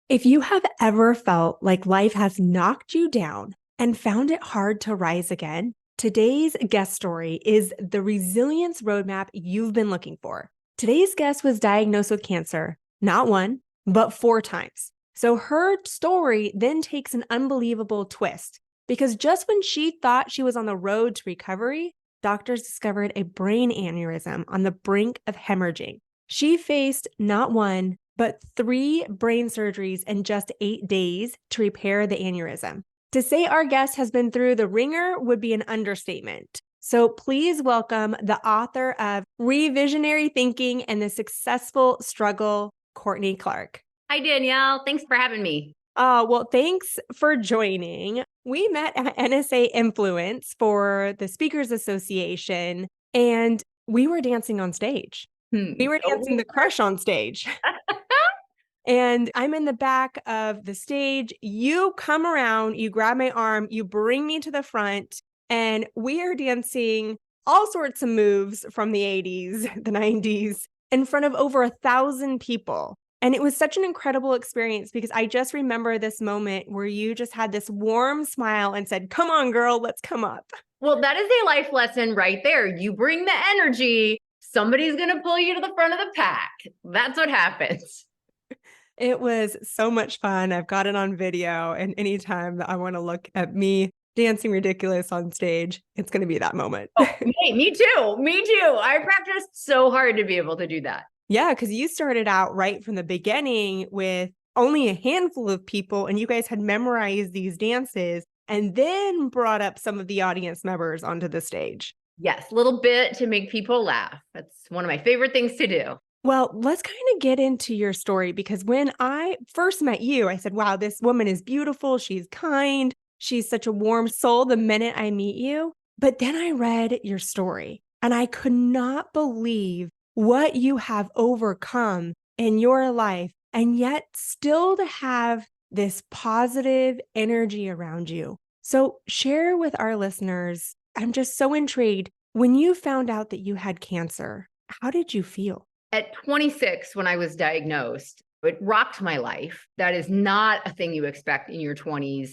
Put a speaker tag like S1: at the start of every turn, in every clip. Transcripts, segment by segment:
S1: If you have ever felt like life has knocked you down and found it hard to rise again, today's guest story is the resilience roadmap you've been looking for. Today's guest was diagnosed with cancer, not one, but 4 times. So her story then takes an unbelievable twist because just when she thought she was on the road to recovery, doctors discovered a brain aneurysm on the brink of hemorrhaging. She faced not one, but 3 brain surgeries in just 8 days to repair the aneurysm. To say our guest has been through the ringer would be an understatement. So please welcome the author of Revisionary Thinking and the Successful Struggle, Courtney Clark.
S2: Hi, Danielle. Thanks for having me.
S1: Well, thanks for joining. We met at NSA Influence for the Speakers Association, and we were dancing on stage. We were dancing the crush on stage. And I'm in the back of the stage. You come around, you grab my arm, you bring me to the front, and we are dancing all sorts of moves from the 80s, the 90s, in front of over 1,000 people. And it was such an incredible experience because I just remember this moment where you just had this warm smile and said, "Come on, girl, let's come up."
S2: Well, that is a life lesson right there. You bring the energy, somebody's going to pull you to the front of the pack. That's what happens.
S1: It was so much fun. I've got it on video, and anytime that I want to look at me dancing ridiculous on stage, it's going to be that moment.
S2: Oh, hey, me too. Me too. I practiced so hard to be able to do that.
S1: Yeah, because you started out right from the beginning with only a handful of people, and you guys had memorized these dances and then brought up some of the audience members onto the stage.
S2: Yes, a little bit to make people laugh. That's one of my favorite things to do.
S1: Well, let's kind of get into your story because when I first met you, I said, wow, this woman is beautiful. She's kind. She's such a warm soul the minute I meet you. But then I read your story and I could not believe what you have overcome in your life and yet still to have this positive energy around you. So share with our listeners. I'm just so intrigued. When you found out that you had cancer, how did you feel?
S2: At 26, when I was diagnosed, it rocked my life. That is not a thing you expect in your 20s,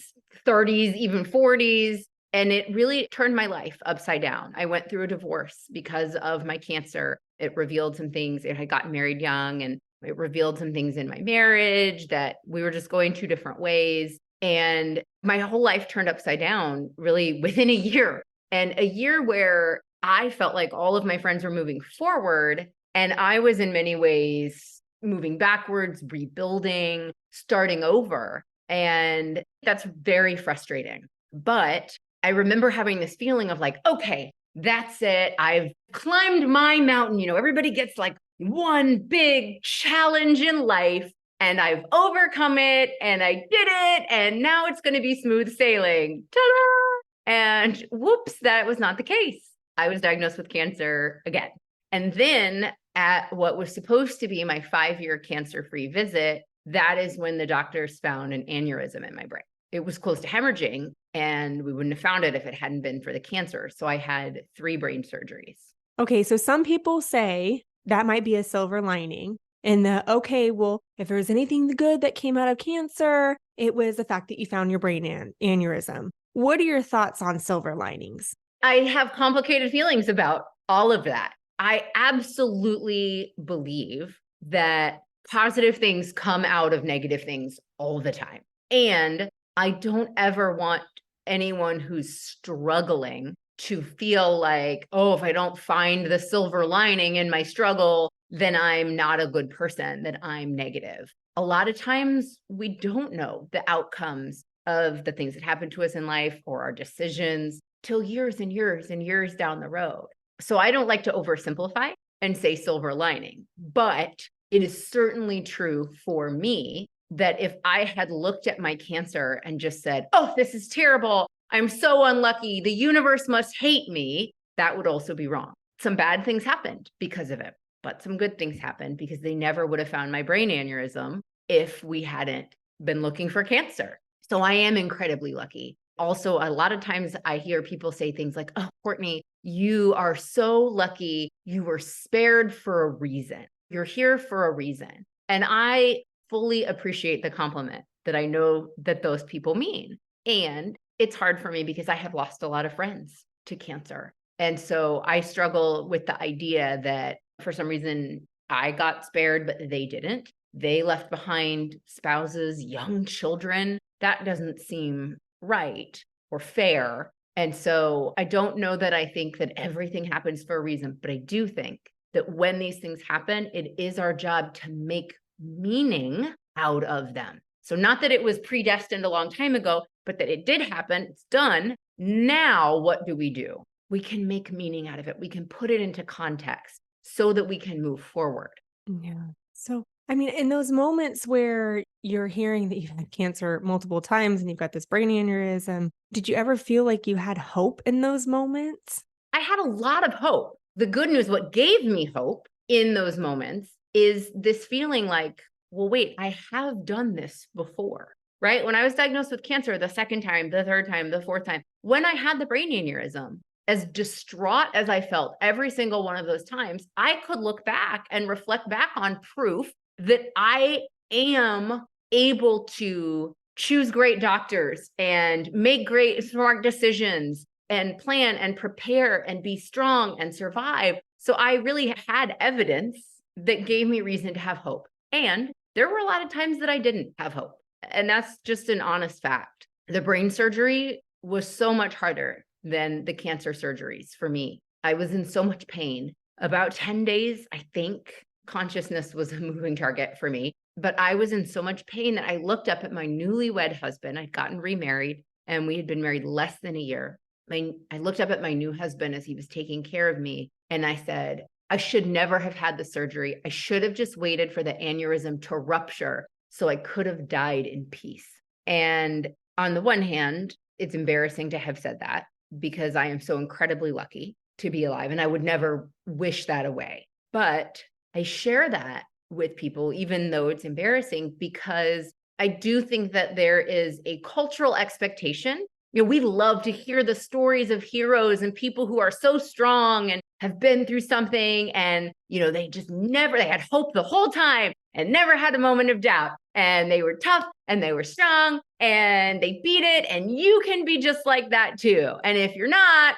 S2: 30s, even 40s. And it really turned my life upside down. I went through a divorce because of my cancer. It revealed some things. I had gotten married young, and it revealed some things in my marriage that we were just going 2 different ways. And my whole life turned upside down really within a year. And a year where I felt like all of my friends were moving forward. And I was in many ways moving backwards, rebuilding, starting over. And that's very frustrating. But I remember having this feeling of like, okay, that's it. I've climbed my mountain. You know, everybody gets like one big challenge in life, and I've overcome it and I did it. And now it's going to be smooth sailing. Ta-da! And whoops, that was not the case. I was diagnosed with cancer again. And then at what was supposed to be my 5-year cancer-free visit, that is when the doctors found an aneurysm in my brain. It was close to hemorrhaging, and we wouldn't have found it if it hadn't been for the cancer. So I had 3 brain surgeries.
S1: Okay, so some people say that might be a silver lining. And okay, well, if there was anything good that came out of cancer, it was the fact that you found your brain aneurysm. What are your thoughts on silver linings?
S2: I have complicated feelings about all of that. I absolutely believe that positive things come out of negative things all the time. And I don't ever want anyone who's struggling to feel like, oh, if I don't find the silver lining in my struggle, then I'm not a good person, that I'm negative. A lot of times we don't know the outcomes of the things that happen to us in life or our decisions till years and years and years down the road. So I don't like to oversimplify and say silver lining, but it is certainly true for me that if I had looked at my cancer and just said, oh, this is terrible, I'm so unlucky, the universe must hate me, that would also be wrong. Some bad things happened because of it, but some good things happened because they never would have found my brain aneurysm if we hadn't been looking for cancer. So I am incredibly lucky. Also, a lot of times I hear people say things like, oh, Courtney, you are so lucky. You were spared for a reason. You're here for a reason. And I fully appreciate the compliment that I know that those people mean. And it's hard for me because I have lost a lot of friends to cancer. And so I struggle with the idea that for some reason I got spared, but they didn't. They left behind spouses, young children. That doesn't seem right or fair. And so I don't know that I think that everything happens for a reason, but I do think that when these things happen, it is our job to make meaning out of them. So not that it was predestined a long time ago, but that it did happen. It's done. Now, what do? We can make meaning out of it. We can put it into context so that we can move forward.
S1: Yeah. So, I mean, in those moments where you're hearing that you've had cancer multiple times and you've got this brain aneurysm, did you ever feel like you had hope in those moments?
S2: I had a lot of hope. The good news, what gave me hope in those moments is this feeling like, well, wait, I have done this before, right? When I was diagnosed with cancer the second time, the third time, the fourth time, when I had the brain aneurysm, as distraught as I felt every single one of those times, I could look back and reflect back on proof that I am able to choose great doctors and make great smart decisions and plan and prepare and be strong and survive. So I really had evidence that gave me reason to have hope. And there were a lot of times that I didn't have hope. And that's just an honest fact. The brain surgery was so much harder than the cancer surgeries for me. I was in so much pain. About 10 days, I think consciousness was a moving target for me. But I was in so much pain that I looked up at my newlywed husband. I'd gotten remarried and we had been married less than a year. I looked up at my new husband as he was taking care of me. And I said, I should never have had the surgery. I should have just waited for the aneurysm to rupture so I could have died in peace. And on the one hand, it's embarrassing to have said that because I am so incredibly lucky to be alive and I would never wish that away. But I share that with people, even though it's embarrassing, because I do think that there is a cultural expectation. We love to hear the stories of heroes and people who are so strong and have been through something and, they had hope the whole time and never had a moment of doubt. And they were tough and they were strong and they beat it. And you can be just like that too. And if you're not,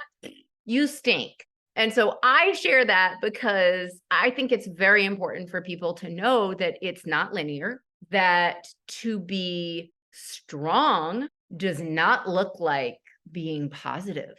S2: you stink. And so I share that because I think it's very important for people to know that it's not linear, that to be strong does not look like being positive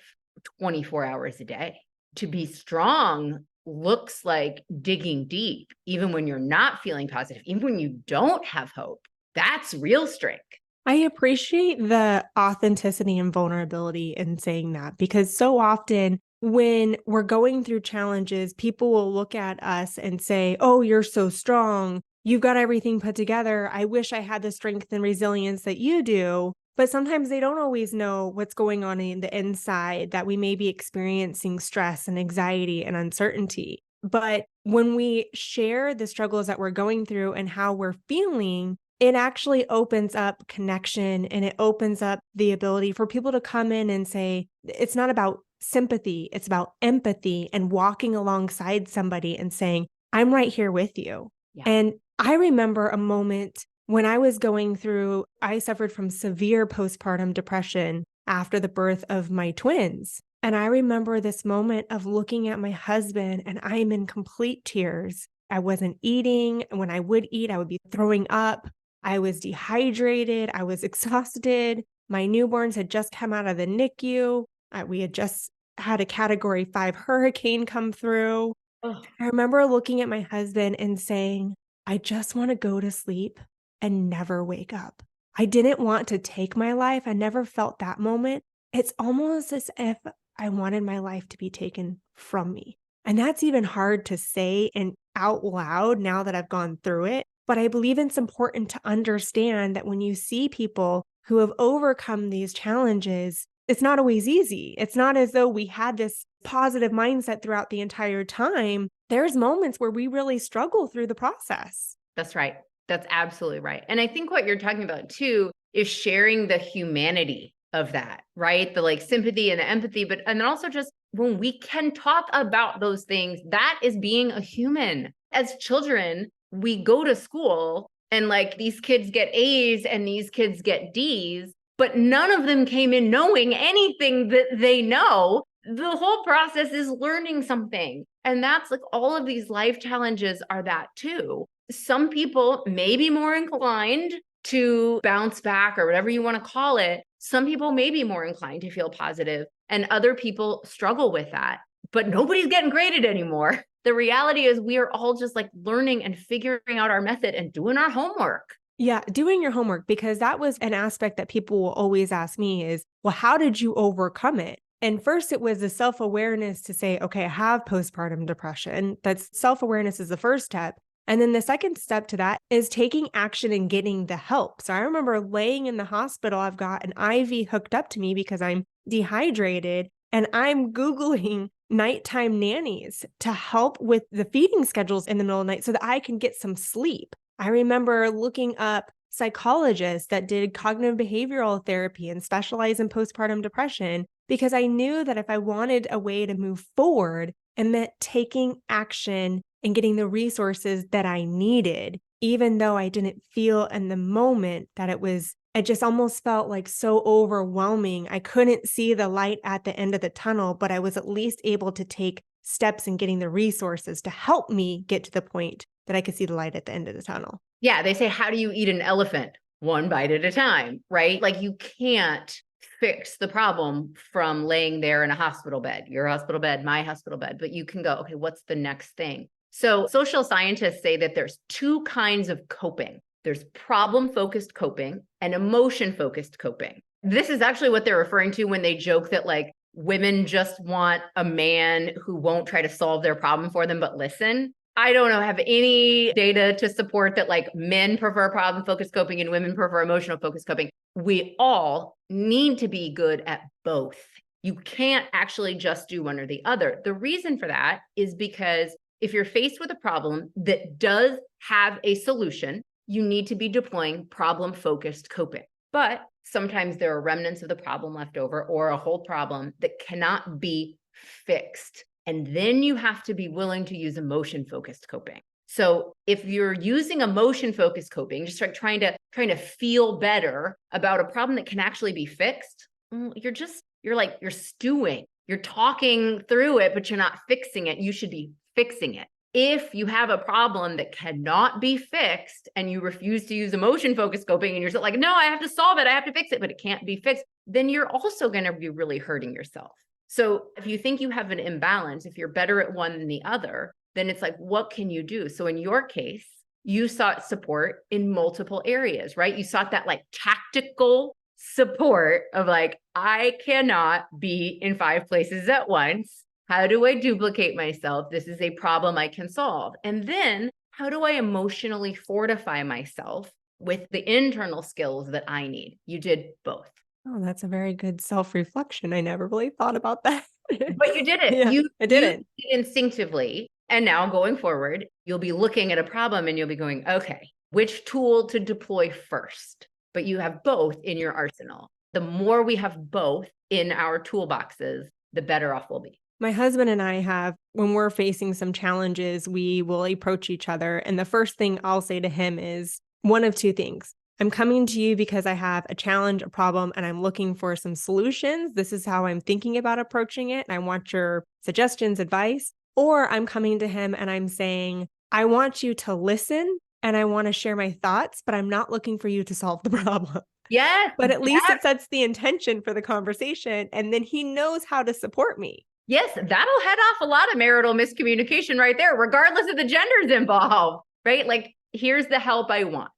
S2: 24 hours a day. To be strong looks like digging deep, even when you're not feeling positive, even when you don't have hope. That's real strength.
S1: I appreciate the authenticity and vulnerability in saying that because so often when we're going through challenges, people will look at us and say, oh, you're so strong. You've got everything put together. I wish I had the strength and resilience that you do. But sometimes they don't always know what's going on in the inside, that we may be experiencing stress and anxiety and uncertainty. But when we share the struggles that we're going through and how we're feeling, it actually opens up connection and it opens up the ability for people to come in and say, it's not about sympathy, it's about empathy and walking alongside somebody and saying, I'm right here with you.
S2: Yeah.
S1: And I remember a moment when I was going through, I suffered from severe postpartum depression after the birth of my twins. And I remember this moment of looking at my husband and I'm in complete tears. I wasn't eating. When I would eat, I would be throwing up. I was dehydrated. I was exhausted. My newborns had just come out of the NICU. We had just had a Category 5 hurricane come through.
S2: Oh.
S1: I remember looking at my husband and saying, I just want to go to sleep and never wake up. I didn't want to take my life. I never felt that moment. It's almost as if I wanted my life to be taken from me. And that's even hard to say and out loud now that I've gone through it. But I believe it's important to understand that when you see people who have overcome these challenges, it's not always easy. It's not as though we had this positive mindset throughout the entire time. There's moments where we really struggle through the process.
S2: That's right. That's absolutely right. And I think what you're talking about too is sharing the humanity of that, right? The sympathy and the empathy, and then also just when we can talk about those things, that is being a human. As children, we go to school And like these kids get A's and these kids get D's, but none of them came in knowing anything that they know. The whole process is learning something. And that's like all of these life challenges are that too. Some people may be more inclined to bounce back or whatever you want to call it. Some people may be more inclined to feel positive, and other people struggle with that. But nobody's getting graded anymore. The reality is we are all just like learning and figuring out our method and doing our homework.
S1: Yeah, doing your homework, because that was an aspect that people will always ask me is, well, how did you overcome it? And first it was the self-awareness to say, okay, I have postpartum depression. That's self-awareness is the first step. And then the second step to that is taking action and getting the help. So I remember laying in the hospital, I've got an IV hooked up to me because I'm dehydrated, and I'm Googling nighttime nannies to help with the feeding schedules in the middle of the night so that I can get some sleep. I remember looking up psychologists that did cognitive behavioral therapy and specialize in postpartum depression, because I knew that if I wanted a way to move forward, it meant taking action and getting the resources that I needed, even though I didn't feel in the moment that it just almost felt like so overwhelming. I couldn't see the light at the end of the tunnel, but I was at least able to take steps in getting the resources to help me get to the point that I could see the light at the end of the tunnel.
S2: Yeah, they say, how do you eat an elephant? One bite at a time, right? Like you can't fix the problem from laying there in a hospital bed, your hospital bed, my hospital bed, but you can go, okay, what's the next thing? So social scientists say that there's two kinds of coping. There's problem-focused coping and emotion-focused coping. This is actually what they're referring to when they joke that like women just want a man who won't try to solve their problem for them, but listen. I don't know, have any data to support that like men prefer problem-focused coping and women prefer emotional-focused coping. We all need to be good at both. You can't actually just do one or the other. The reason for that is because if you're faced with a problem that does have a solution, you need to be deploying problem-focused coping. But sometimes there are remnants of the problem left over or a whole problem that cannot be fixed. And then you have to be willing to use emotion-focused coping. So if you're using emotion-focused coping, just like trying to feel better about a problem that can actually be fixed, you're stewing. You're talking through it, but you're not fixing it. You should be fixing it. If you have a problem that cannot be fixed and you refuse to use emotion-focused coping and you're like, no, I have to solve it, I have to fix it, but it can't be fixed, then you're also going to be really hurting yourself. So if you think you have an imbalance, if you're better at one than the other, then it's like, what can you do? So in your case, you sought support in multiple areas, right? You sought that like tactical support of like, I cannot be in 5 places at once. How do I duplicate myself? This is a problem I can solve. And then how do I emotionally fortify myself with the internal skills that I need? You did both.
S1: Oh, that's a very good self-reflection. I never really thought about that.
S2: But you did it.
S1: Yeah, I didn't.
S2: You did instinctively. And now going forward, you'll be looking at a problem and you'll be going, okay, which tool to deploy first? But you have both in your arsenal. The more we have both in our toolboxes, the better off we'll be.
S1: My husband and I when we're facing some challenges, we will approach each other. And the first thing I'll say to him is one of two things. I'm coming to you because I have a challenge, a problem, and I'm looking for some solutions. This is how I'm thinking about approaching it. And I want your suggestions, advice. Or I'm coming to him and I'm saying, I want you to listen and I want to share my thoughts, but I'm not looking for you to solve the problem.
S2: Yes.
S1: But at least it sets the intention for the conversation. And then he knows how to support me.
S2: Yes, that'll head off a lot of marital miscommunication right there, regardless of the genders involved, right? Like, here's the help I want.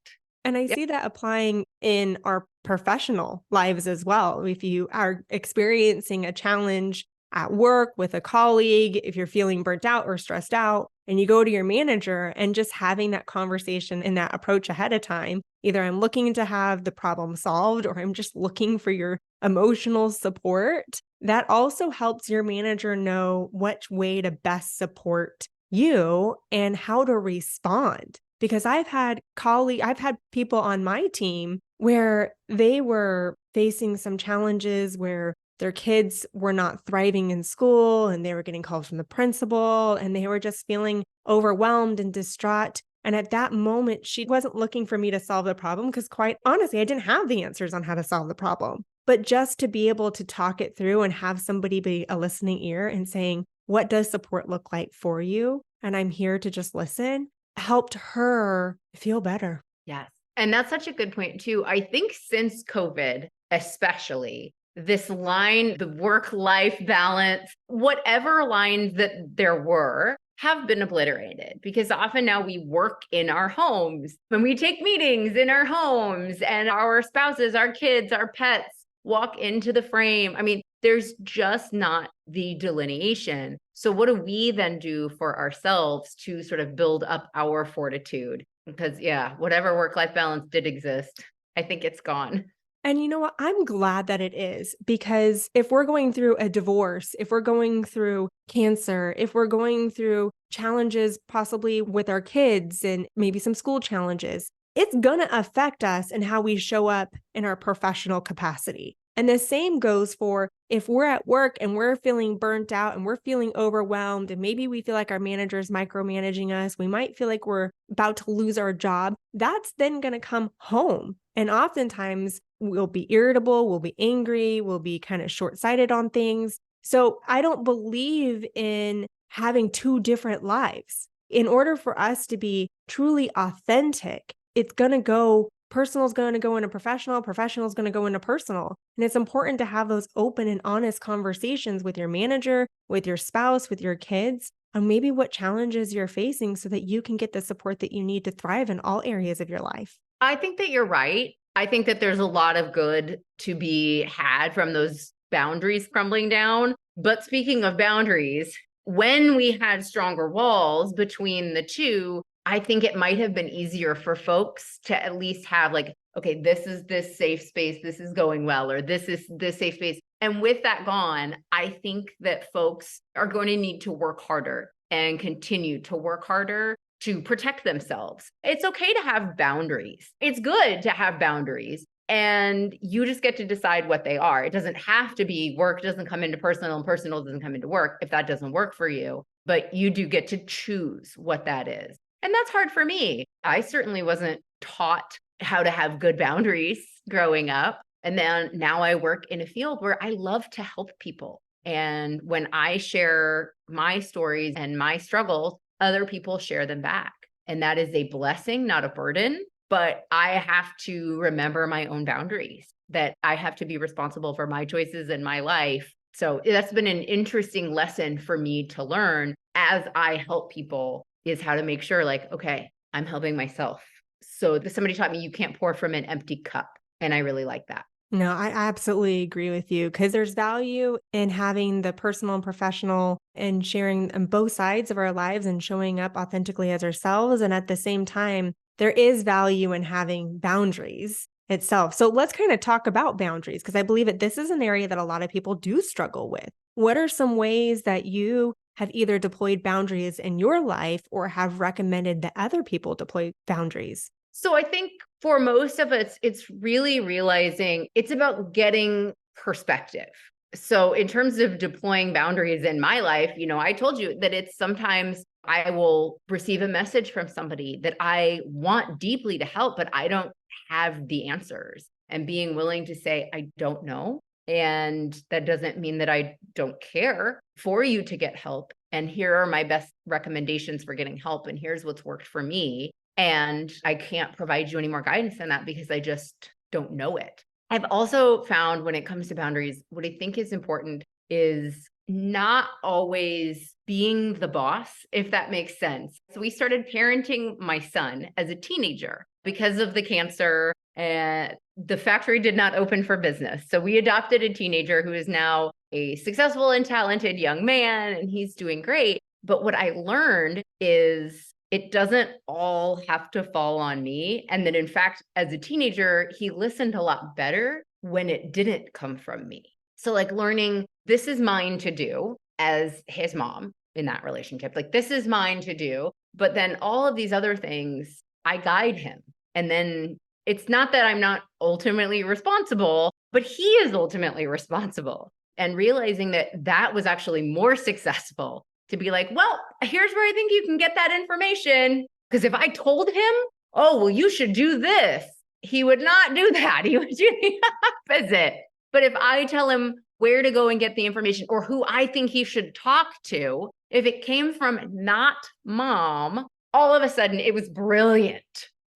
S1: And I see that applying in our professional lives as well. If you are experiencing a challenge at work with a colleague, if you're feeling burnt out or stressed out, and you go to your manager and just having that conversation and that approach ahead of time, either I'm looking to have the problem solved or I'm just looking for your emotional support, that also helps your manager know which way to best support you and how to respond. Because I've had people on my team where they were facing some challenges where their kids were not thriving in school and they were getting calls from the principal and they were just feeling overwhelmed and distraught. And at that moment, she wasn't looking for me to solve the problem because, quite honestly, I didn't have the answers on how to solve the problem. But just to be able to talk it through and have somebody be a listening ear and saying, what does support look like for you? And I'm here to just listen, helped her feel better.
S2: Yes. And that's such a good point too. I think since COVID, especially, this line, the work-life balance, whatever lines that there were, have been obliterated because often now we work in our homes when we take meetings in our homes and our spouses, our kids, our pets walk into the frame. I mean, there's just not the delineation. So what do we then do for ourselves to sort of build up our fortitude? Because yeah, whatever work-life balance did exist, I think it's gone.
S1: And you know what? I'm glad that it is, because if we're going through a divorce, if we're going through cancer, if we're going through challenges possibly with our kids and maybe some school challenges, it's going to affect us and how we show up in our professional capacity. And the same goes for if we're at work and we're feeling burnt out and we're feeling overwhelmed, and maybe we feel like our manager is micromanaging us, we might feel like we're about to lose our job. That's then going to come home. And oftentimes we'll be irritable, we'll be angry, we'll be kind of short-sighted on things. So I don't believe in having two different lives. In order for us to be truly authentic, it's going to go personal is going to go into professional, professional is going to go into personal. And it's important to have those open and honest conversations with your manager, with your spouse, with your kids, on maybe what challenges you're facing so that you can get the support that you need to thrive in all areas of your life.
S2: I think that you're right. I think that there's a lot of good to be had from those boundaries crumbling down. But speaking of boundaries, when we had stronger walls between the two, I think it might have been easier for folks to at least have like, okay, this is this safe space, this is going well, or this is this safe space. And with that gone, I think that folks are going to need to work harder and continue to work harder to protect themselves. It's okay to have boundaries. It's good to have boundaries. And you just get to decide what they are. It doesn't have to be work doesn't come into personal and personal doesn't come into work if that doesn't work for you. But you do get to choose what that is. And that's hard for me. I certainly wasn't taught how to have good boundaries growing up. And then now I work in a field where I love to help people. And when I share my stories and my struggles, other people share them back. And that is a blessing, not a burden. But I have to remember my own boundaries, that I have to be responsible for my choices in my life. So that's been an interesting lesson for me to learn as I help people, is how to make sure like, okay, I'm helping myself. So somebody taught me you can't pour from an empty cup. And I really like that.
S1: No, I absolutely agree with you, because there's value in having the personal and professional and sharing on both sides of our lives and showing up authentically as ourselves. And at the same time, there is value in having boundaries itself. So let's kind of talk about boundaries, because I believe that this is an area that a lot of people do struggle with. What are some ways that you have either deployed boundaries in your life or have recommended that other people deploy boundaries?
S2: So I think for most of us, it's really realizing it's about getting perspective. So in terms of deploying boundaries in my life, I told you that it's sometimes I will receive a message from somebody that I want deeply to help, but I don't have the answers, and being willing to say, I don't know. And that doesn't mean that I don't care for you to get help. And here are my best recommendations for getting help. And here's what's worked for me. And I can't provide you any more guidance than that because I just don't know it. I've also found when it comes to boundaries, what I think is important is not always being the boss, if that makes sense. So we started parenting my son as a teenager because of the cancer, and the factory did not open for business. So we adopted a teenager who is now a successful and talented young man, and he's doing great. But what I learned is it doesn't all have to fall on me. And that in fact, as a teenager, he listened a lot better when it didn't come from me. So like learning, this is mine to do as his mom in that relationship. Like this is mine to do. But then all of these other things, I guide him. And then it's not that I'm not ultimately responsible, but he is ultimately responsible. And realizing that that was actually more successful to be like, well, here's where I think you can get that information. Because if I told him, oh, well, you should do this, he would not do that. He would do the opposite. But if I tell him where to go and get the information or who I think he should talk to, if it came from not mom, all of a sudden it was brilliant.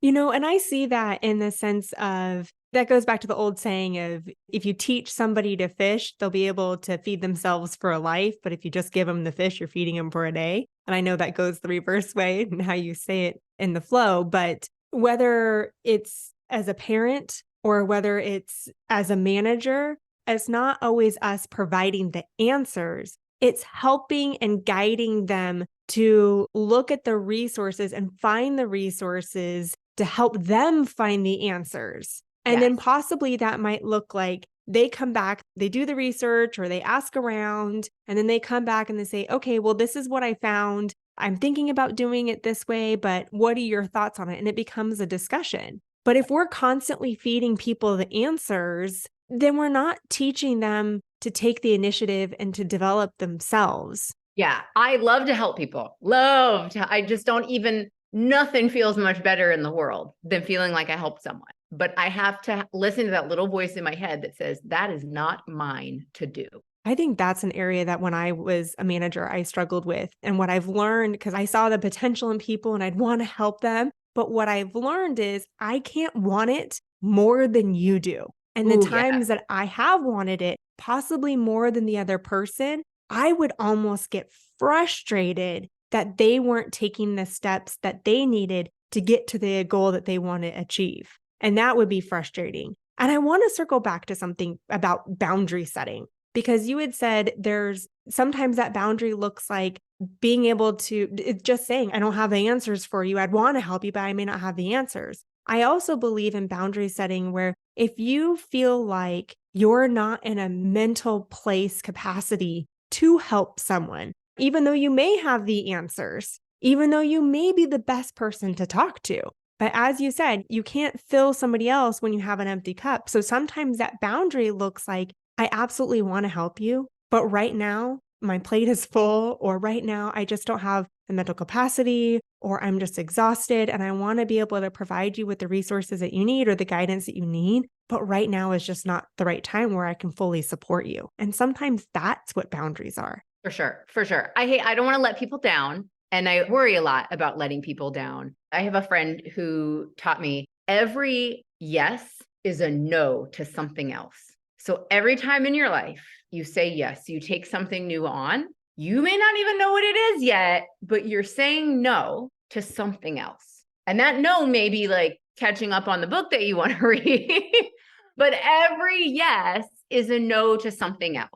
S1: And I see that in the sense of that goes back to the old saying of if you teach somebody to fish, they'll be able to feed themselves for a life. But if you just give them the fish, you're feeding them for a day. And I know that goes the reverse way and how you say it in the flow. But whether it's as a parent or whether it's as a manager, it's not always us providing the answers. It's helping and guiding them to look at the resources and find the resources to help them find the answers. And then possibly that might look like they come back, they do the research or they ask around, and then they come back and they say, okay, well, this is what I found. I'm thinking about doing it this way, but what are your thoughts on it? And it becomes a discussion. But if we're constantly feeding people the answers, then we're not teaching them to take the initiative and to develop themselves.
S2: Yeah, I love to help people. I just don't even, nothing feels much better in the world than feeling like I helped someone. But I have to listen to that little voice in my head that says, that is not mine to do.
S1: I think that's an area that when I was a manager, I struggled with. And what I've learned, because I saw the potential in people and I'd want to help them. But what I've learned is I can't want it more than you do. And the times that I have wanted it, possibly more than the other person, I would almost get frustrated that they weren't taking the steps that they needed to get to the goal that they want to achieve. And that would be frustrating. And I want to circle back to something about boundary setting, because you had said there's sometimes that boundary looks like being able to, it's just saying, I don't have the answers for you. I'd want to help you, but I may not have the answers. I also believe in boundary setting where if you feel like you're not in a mental place capacity to help someone, even though you may have the answers, even though you may be the best person to talk to. But as you said, you can't fill somebody else when you have an empty cup. So sometimes that boundary looks like, I absolutely want to help you, but right now my plate is full, or right now I just don't have the mental capacity, or I'm just exhausted and I want to be able to provide you with the resources that you need or the guidance that you need. But right now is just not the right time where I can fully support you. And sometimes that's what boundaries are.
S2: For sure. For sure. I don't want to let people down. And I worry a lot about letting people down. I have a friend who taught me every yes is a no to something else. So every time in your life you say yes, you take something new on, you may not even know what it is yet, but you're saying no to something else. And that no may be like catching up on the book that you want to read, but every yes is a no to something else.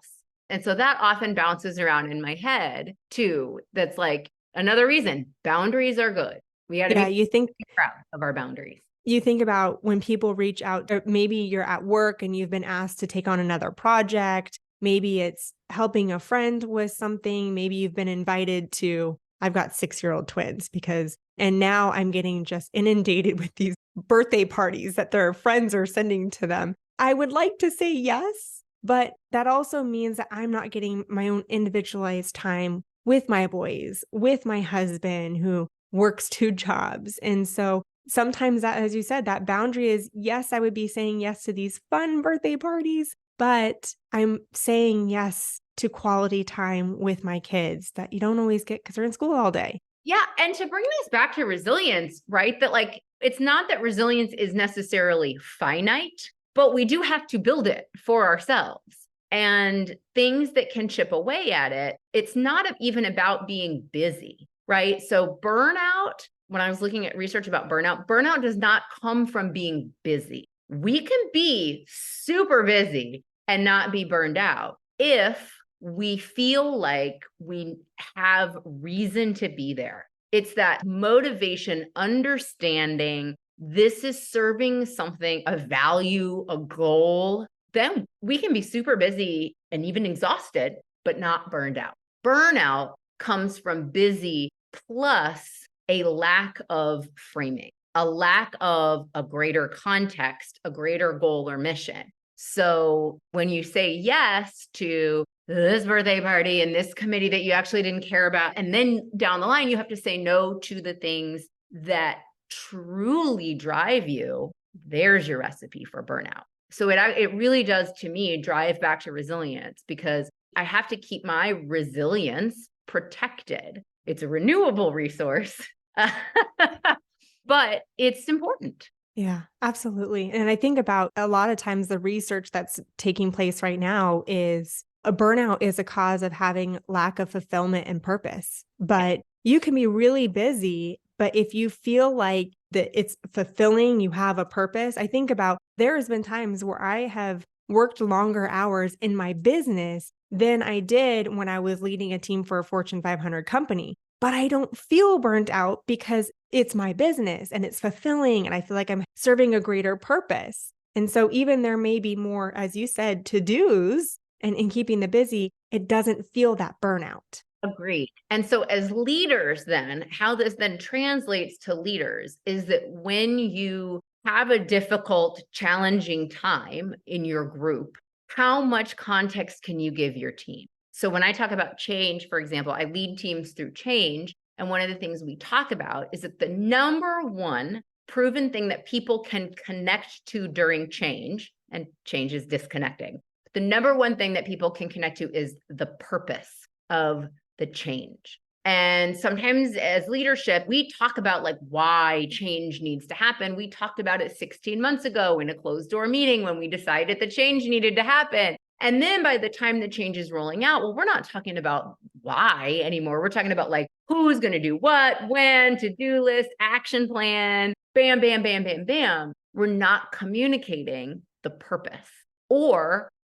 S2: And so that often bounces around in my head too. That's like another reason boundaries are good. We got to be proud of our boundaries.
S1: You think about when people reach out, or maybe you're at work and you've been asked to take on another project. Maybe it's helping a friend with something. Maybe you've been invited to, I've got 6-year-old twins and now I'm getting just inundated with these birthday parties that their friends are sending to them. I would like to say yes, but that also means that I'm not getting my own individualized time with my boys, with my husband who works 2 jobs. And so sometimes that, as you said, that boundary is, yes, I would be saying yes to these fun birthday parties, but I'm saying yes to quality time with my kids that you don't always get because they're in school all day.
S2: Yeah. And to bring this back to resilience, right? That like, it's not that resilience is necessarily finite, but we do have to build it for ourselves. And things that can chip away at it, it's not even about being busy, right? So burnout, when I was looking at research about burnout does not come from being busy. We can be super busy and not be burned out if we feel like we have reason to be there. It's that motivation, understanding this is serving something, a value, a goal. Then we can be super busy and even exhausted, but not burned out. Burnout comes from busy plus a lack of framing, a lack of a greater context, a greater goal or mission. So when you say yes to this birthday party and this committee that you actually didn't care about, and then down the line, you have to say no to the things that truly drive you, there's your recipe for burnout. So it really does, to me, drive back to resilience, because I have to keep my resilience protected. It's a renewable resource, but it's important.
S1: Yeah, absolutely. And I think about a lot of times the research that's taking place right now is a burnout is a cause of having lack of fulfillment and purpose. But you can be really busy, but if you feel like that it's fulfilling, you have a purpose. I think about there has been times where I have worked longer hours in my business than I did when I was leading a team for a Fortune 500 company. But I don't feel burnt out because it's my business and it's fulfilling and I feel like I'm serving a greater purpose. And so even there may be more, as you said, to-dos and in keeping the busy, it doesn't feel that burnout.
S2: Agreed. And so as leaders, then how this then translates to leaders is that when you have a difficult, challenging time in your group, how much context can you give your team? So when I talk about change, for example, I lead teams through change. And one of the things we talk about is that the number one proven thing that people can connect to during change, and change is disconnecting. The number one thing that people can connect to is the purpose of the change. And sometimes as leadership, we talk about like why change needs to happen. We talked about it 16 months ago in a closed door meeting when we decided the change needed to happen. And then by the time the change is rolling out, well, we're not talking about why anymore. We're talking about like who's going to do what, when, to-do list, action plan, bam, bam, bam, bam, bam. We're not communicating the purpose.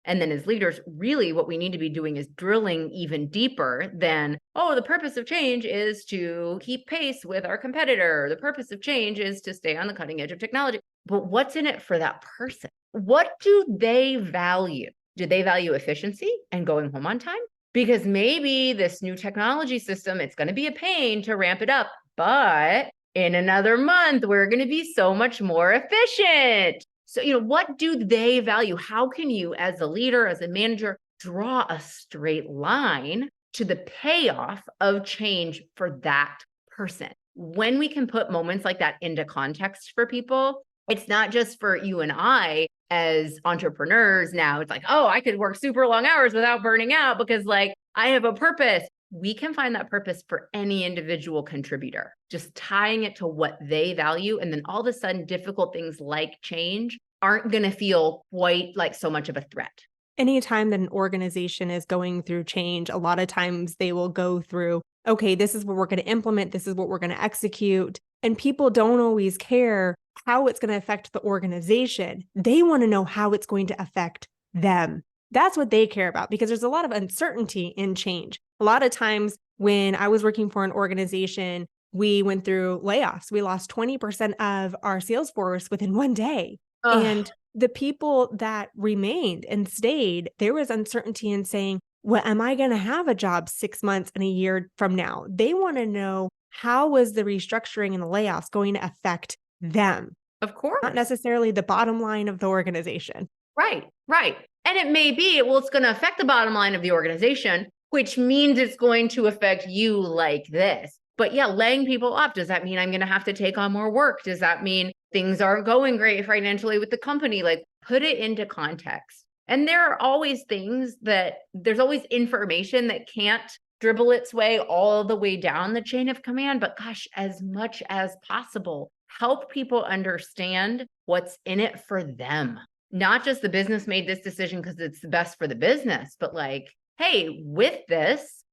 S2: And then as leaders, really what we need to be doing is drilling even deeper than, oh, the purpose of change is to keep pace with our competitor. The purpose of change is to stay on the cutting edge of technology. But what's in it for that person? What do they value? Do they value efficiency and going home on time? Because maybe this new technology system, it's going to be a pain to ramp it up, but in another month, we're going to be so much more efficient. So, what do they value? How can you, as a leader, as a manager, draw a straight line to the payoff of change for that person? When we can put moments like that into context for people, it's not just for you and I as entrepreneurs now. It's like, oh, I could work super long hours without burning out because like I have a purpose. We can find that purpose for any individual contributor, just tying it to what they value. And then all of a sudden, difficult things like change aren't going to feel quite like so much of a threat.
S1: Anytime that an organization is going through change, a lot of times they will go through, okay, this is what we're going to implement. This is what we're going to execute. And people don't always care how it's going to affect the organization. They want to know how it's going to affect them. That's what they care about because there's a lot of uncertainty in change. A lot of times when I was working for an organization, we went through layoffs. We lost 20% of our sales force within one day.
S2: Ugh.
S1: And the people that remained and stayed, there was uncertainty in saying, well, am I going to have a job 6 months and a year from now? They want to know how was the restructuring and the layoffs going to affect them?
S2: Of course.
S1: Not necessarily the bottom line of the organization.
S2: Right. And it may be, well, it's going to affect the bottom line of the organization, which means it's going to affect you like this. But yeah, laying people off, does that mean I'm going to have to take on more work? Does that mean things aren't going great financially with the company? Like put it into context. And there are always things that there's always information that can't dribble its way all the way down the chain of command. But gosh, as much as possible, help people understand what's in it for them. Not just the business made this decision because it's the best for the business, but like, hey, with this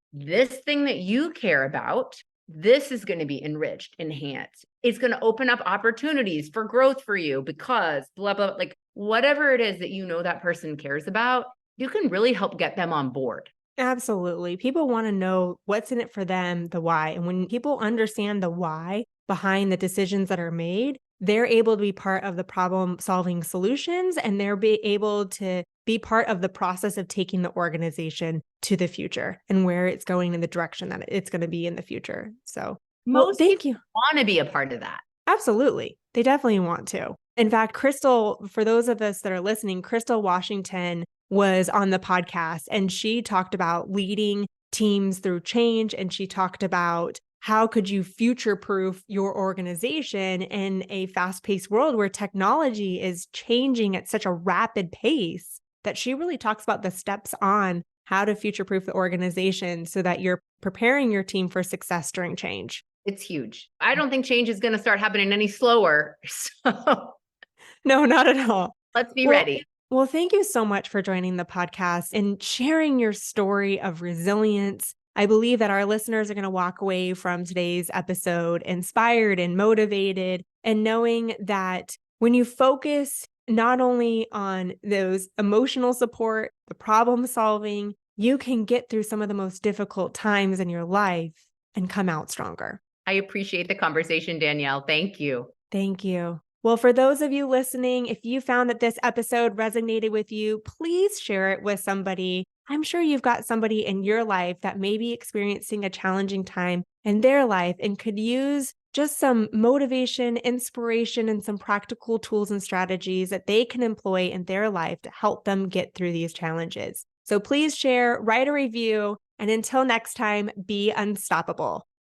S2: thing that you care about, this is going to be enriched, enhanced. It's going to open up opportunities for growth for you because blah, blah, like whatever it is that that person cares about, you can really help get them on board.
S1: Absolutely. People want to know what's in it for them, the why. And when people understand the why behind the decisions that are made, they're able to be part of the problem solving solutions and they're able to be part of the process of taking the organization to the future and where it's going in the direction that it's going to be in the future. So thank you.
S2: Want to be a part of that.
S1: Absolutely. They definitely want to. In fact, Crystal, for those of us that are listening, Crystal Washington was on the podcast and she talked about leading teams through change. And she talked about how could you future-proof your organization in a fast-paced world where technology is changing at such a rapid pace, that she really talks about the steps on how to future-proof the organization so that you're preparing your team for success during change.
S2: It's huge. I don't think change is going to start happening any slower. So
S1: No, not at all.
S2: let's be
S1: Well,
S2: ready.
S1: well, thank you so much for joining the podcast and sharing your story of resilience. I believe that our listeners are going to walk away from today's episode inspired and motivated, and knowing that when you focus not only on those emotional support, the problem solving, you can get through some of the most difficult times in your life and come out stronger.
S2: I appreciate the conversation, Danielle. Thank you.
S1: Thank you. Well, for those of you listening, if you found that this episode resonated with you, please share it with somebody. I'm sure you've got somebody in your life that may be experiencing a challenging time in their life and could use just some motivation, inspiration, and some practical tools and strategies that they can employ in their life to help them get through these challenges. So please share, write a review, and until next time, be unstoppable.